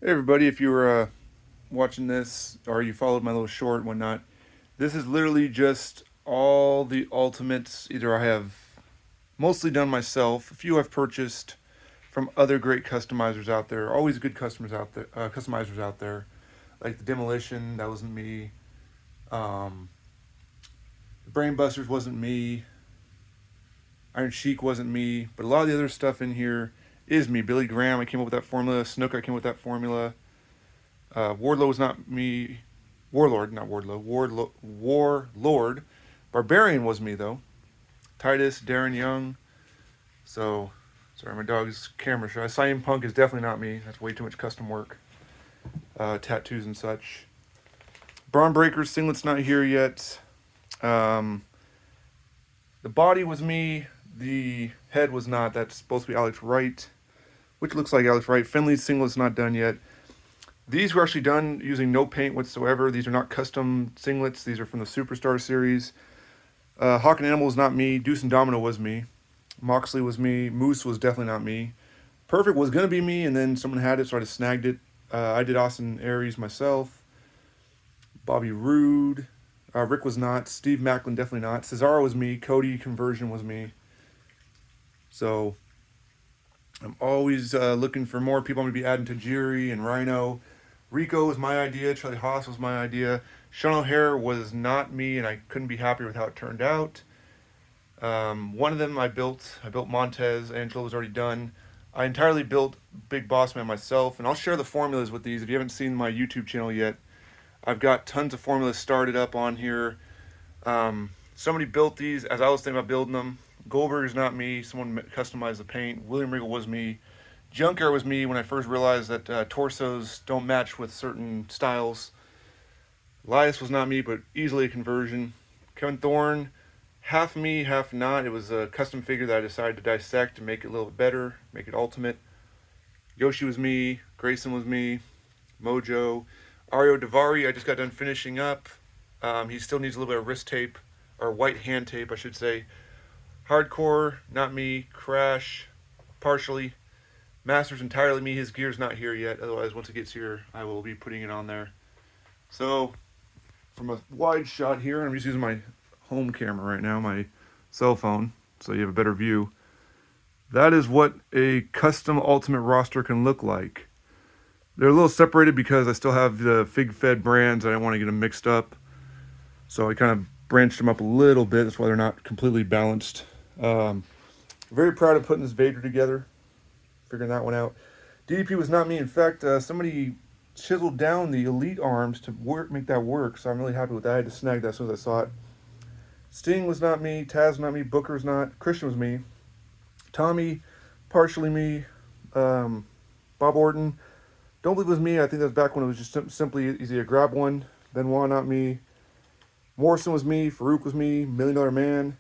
Hey everybody, if you were watching this or you followed my little short and whatnot, this is literally just all the ultimates. Either I have mostly done myself, a few I've purchased from other great customizers out there. Always good customizers out there. Like the Demolition, that wasn't me. Um, the Brain Busters wasn't me. Iron Sheik wasn't me. But a lot of the other stuff in here is me. Billy Graham, I came up with that formula. Snook, I came up with that formula. Wardlow was not me. Warlord, not Wardlow. Warlord. Barbarian was me though. Titus, Darren Young. So, sorry, my dog's camera shy. Cyan Punk is definitely not me. That's way too much custom work. Tattoos and such. Braun Breakers singlet's not here yet. Um, the body was me. The head was not. That's supposed to be Alex Wright, which looks like Alex Wright. Finley's singlet's not done yet. These were actually done using no paint whatsoever. These are not custom singlets. These are from the Superstar series. Hawk and Animal was not me. Deuce and Domino was me. Moxley was me. Moose was definitely not me. Perfect was going to be me, and then someone had it, so I just snagged it. I did Austin Aries myself. Bobby Roode. Rick was not. Steve Macklin definitely not. Cesaro was me. Cody Conversion was me. So I'm always looking for more people. I'm going to be adding Tajiri and Rhino. Rico was my idea. Charlie Haas was my idea. Sean O'Hare was not me, and I couldn't be happier with how it turned out. One of them I built. I built Montez. Angelo was already done. I entirely built Big Boss Man myself, and I'll share the formulas with these. If you haven't seen my YouTube channel yet, I've got tons of formulas started up on here. Somebody built these as I was thinking about building them. Goldberg is not me. Someone customized the paint. William Regal was me. Junkyard was me when I first realized that torsos don't match with certain styles. Elias was not me, but easily a conversion. Kevin Thorne, half me, half not. It was a custom figure that I decided to dissect and make it a little bit better, make it ultimate. Yoshi was me. Grayson was me. Mojo. Ario Davari, I just got done finishing up. He still needs a little bit of wrist tape, or white hand tape, I should say. Hardcore, not me. Crash, partially. Masters entirely me. His gear's not here yet. Otherwise, once it gets here, I will be putting it on there. So, from a wide shot here, I'm just using my home camera right now, my cell phone, so you have a better view. That is what a custom Ultimate roster can look like. They're a little separated because I still have the Fig-Fed brands. I didn't want to get them mixed up. So I kind of branched them up a little bit. That's why they're not completely balanced. Very proud of putting this Vader together. Figuring that one out. DDP was not me. In fact, somebody chiseled down the Elite arms to make that work. So I'm really happy with that. I had to snag that as soon as I saw it. Sting was not me. Taz was not me. Booker was not. Christian was me. Tommy, partially me. Bob Orton, don't believe it was me. I think that was back when it was just simply easy to grab one. Benoit, not me. Morrison was me. Farouk was me. Million Dollar Man.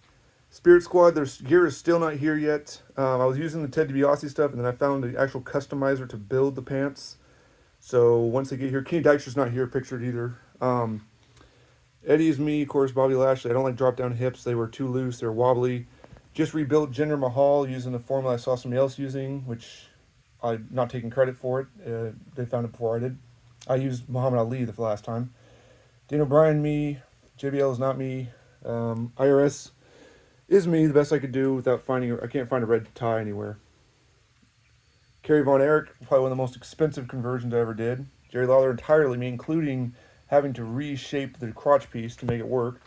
Spirit Squad, their gear is still not here yet. I was using the Ted DiBiase stuff, and then I found the actual customizer to build the pants. So once they get here, Kenny Dykstra's not here pictured either. Eddie is me, of course, Bobby Lashley. I don't like drop down hips. They were too loose. They're wobbly. Just rebuilt Jinder Mahal using the formula I saw somebody else using, which I'm not taking credit for it. They found it before I did. I used Muhammad Ali the last time. Daniel Bryan, me. JBL is not me. IRS is me, the best I could do without finding. I can't find a red tie anywhere. Kerry Von Erich, probably one of the most expensive conversions I ever did. Jerry Lawler, entirely me, including having to reshape the crotch piece to make it work.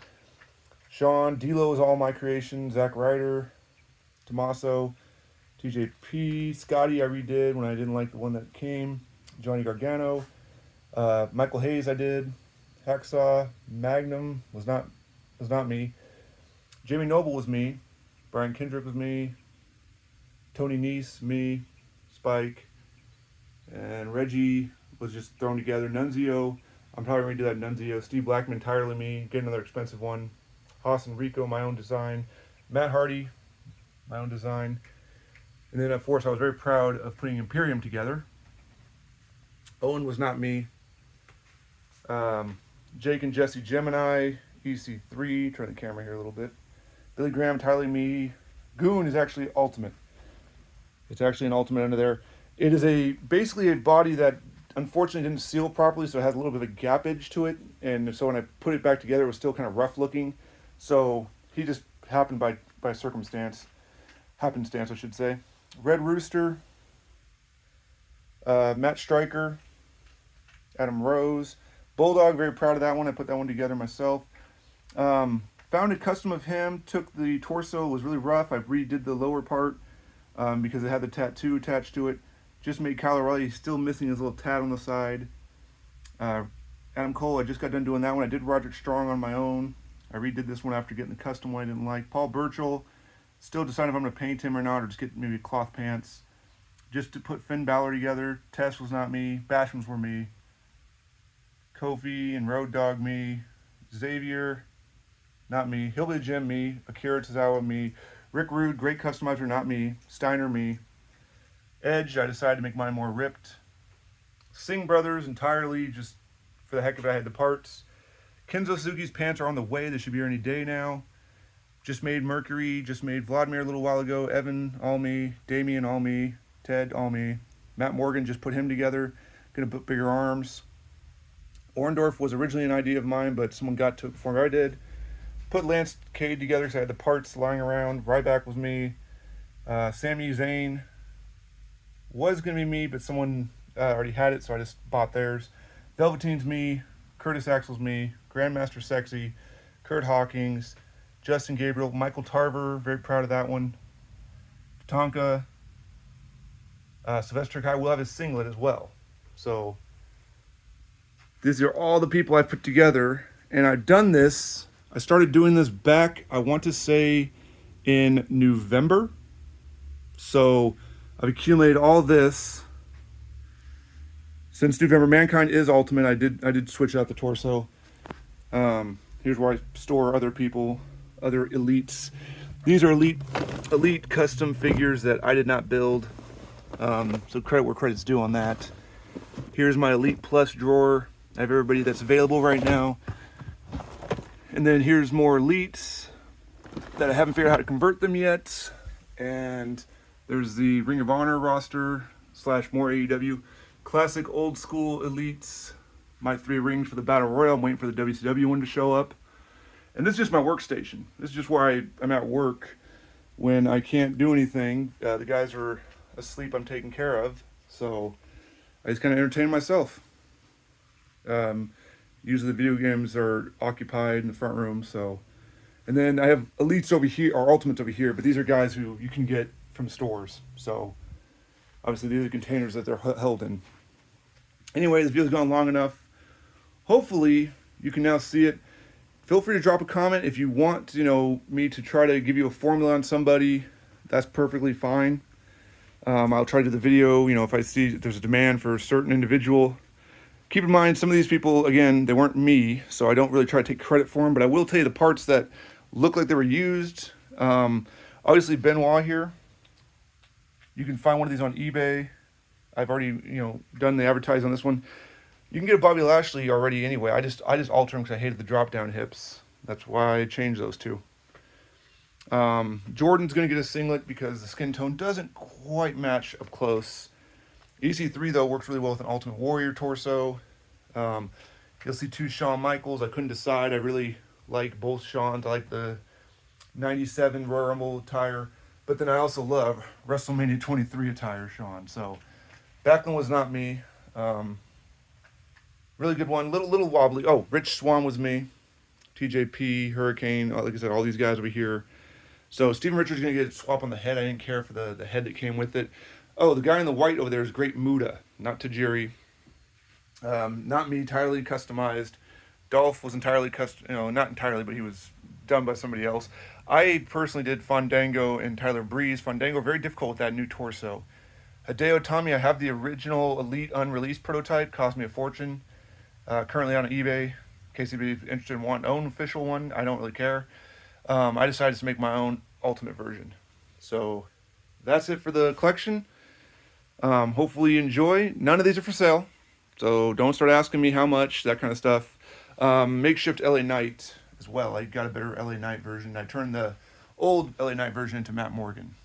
Sean, D'Lo is all my creation. Zack Ryder, Tommaso, TJP, Scotty I redid when I didn't like the one that came. Johnny Gargano, Michael Hayes I did. Hacksaw, Magnum was not me. Jamie Noble was me. Brian Kendrick was me. Tony Nese, me. Spike. And Reggie was just thrown together. Nunzio, I'm probably going to do that Nunzio. Steve Blackman, entirely me. Get another expensive one. Haas and Rico, my own design. Matt Hardy, my own design. And then, of course, I was very proud of putting Imperium together. Owen was not me. Jake and Jesse Gemini, EC3. Turn the camera here a little bit. Billy Graham, entirely me. Goon is actually ultimate. It's actually an ultimate under there. It is basically a body that unfortunately didn't seal properly, so it has a little bit of a gappage to it. And so when I put it back together, it was still kind of rough looking. So he just happened by happenstance, I should say. Red Rooster, Matt Stryker, Adam Rose. Bulldog, very proud of that one. I put that one together myself. Found a custom of him, took the torso, was really rough. I redid the lower part because it had the tattoo attached to it. Just made Kyle O'Reilly, he's still missing his little tat on the side. Adam Cole, I just got done doing that one. I did Roderick Strong on my own. I redid this one after getting the custom one I didn't like. Paul Burchill, still deciding if I'm going to paint him or not, or just get maybe cloth pants. Just to put Finn Balor together. Test was not me. Bashams were me. Kofi and Road Dogg me. Xavier, not me. Hillbilly Jim me. Akira Tozawa me. Rick Rude, great customizer, not me. Steiner me. Edge, I decided to make mine more ripped. Singh Brothers entirely, just for the heck of it, I had the parts. Kenzo Suzuki's pants are on the way. They should be here any day now. Just made Mercury, just made Vladimir a little while ago. Evan, all me. Damian, all me. Ted, all me. Matt Morgan, just put him together. Gonna put bigger arms. Orndorff was originally an idea of mine, but someone got to it before I did. Put Lance Cade together because I had the parts lying around. Ryback was me. Sami Zayn was going to be me, but someone already had it, so I just bought theirs. Velveteen's me. Curtis Axel's me. Grandmaster Sexy. Kurt Hawkins. Justin Gabriel. Michael Tarver, very proud of that one. Tonka. Sylvester Kai will have his singlet as well. So these are all the people I've put together, and I've done this. I started doing this back, I want to say, in November. So I've accumulated all this since November. Mankind is Ultimate. I did switch out the torso. Here's where I store other people, other elites. These are elite custom figures that I did not build. So credit where credit's due on that. Here's my Elite Plus drawer. I have everybody that's available right now. And then here's more elites that I haven't figured out how to convert them yet. And there's the Ring of Honor roster / more AEW. Classic old school elites. My 3 rings for the Battle Royal. I'm waiting for the WCW one to show up. And this is just my workstation. This is just where I'm at work when I can't do anything. The guys are asleep, I'm taken care of. So I just kind of entertain myself. Usually the video games are occupied in the front room, so. And then I have elites over here, or ultimates over here, but these are guys who you can get from stores. So obviously these are containers that they're held in. Anyway, this video's gone long enough. Hopefully you can now see it. Feel free to drop a comment if you want, me to try to give you a formula on somebody. That's perfectly fine. I'll try to do the video, if I see there's a demand for a certain individual. Keep in mind, some of these people, again, they weren't me, so I don't really try to take credit for them, but I will tell you the parts that look like they were used. Obviously, Benoit here. You can find one of these on eBay. I've already, done the advertising on this one. You can get a Bobby Lashley already anyway. I just altered them because I hated the drop-down hips. That's why I changed those two. Jordan's going to get a singlet because the skin tone doesn't quite match up close. EC3, though, works really well with an Ultimate Warrior torso. You'll see 2 Shawn Michaels. I couldn't decide. I really like both Shawns. I like the 97 Royal Rumble attire. But then I also love WrestleMania 23 attire Shawn. So Backlund was not me. Really good one. Little wobbly. Oh, Rich Swann was me. TJP, Hurricane. Like I said, all these guys over here. So Steven Richards is going to get a swap on the head. I didn't care for the head that came with it. Oh, the guy in the white over there is Great Muta, not Tajiri. Not me, entirely customized. Dolph was entirely not entirely, but he was done by somebody else. I personally did Fandango and Tyler Breeze. Fandango, very difficult with that new torso. Hideo Itami, I have the original Elite unreleased prototype, cost me a fortune. Currently on eBay, in case anybody's interested in wanting own official one, I don't really care. I decided to make my own Ultimate version. So that's it for the collection. Hopefully you enjoy. None of these are for sale, so don't start asking me how much, that kind of stuff. Makeshift LA Knight as well. I got a better LA Knight version. I turned the old LA Knight version into Matt Morgan.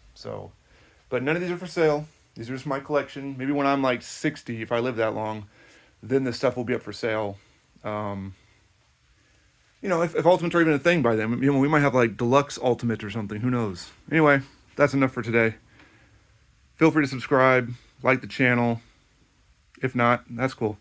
But none of these are for sale. These are just my collection. Maybe when I'm like 60, if I live that long, then this stuff will be up for sale. If Ultimates are even a thing by then, we might have like Deluxe Ultimate or something. Who knows? Anyway, that's enough for today. Feel free to subscribe, like the channel. If not, that's cool.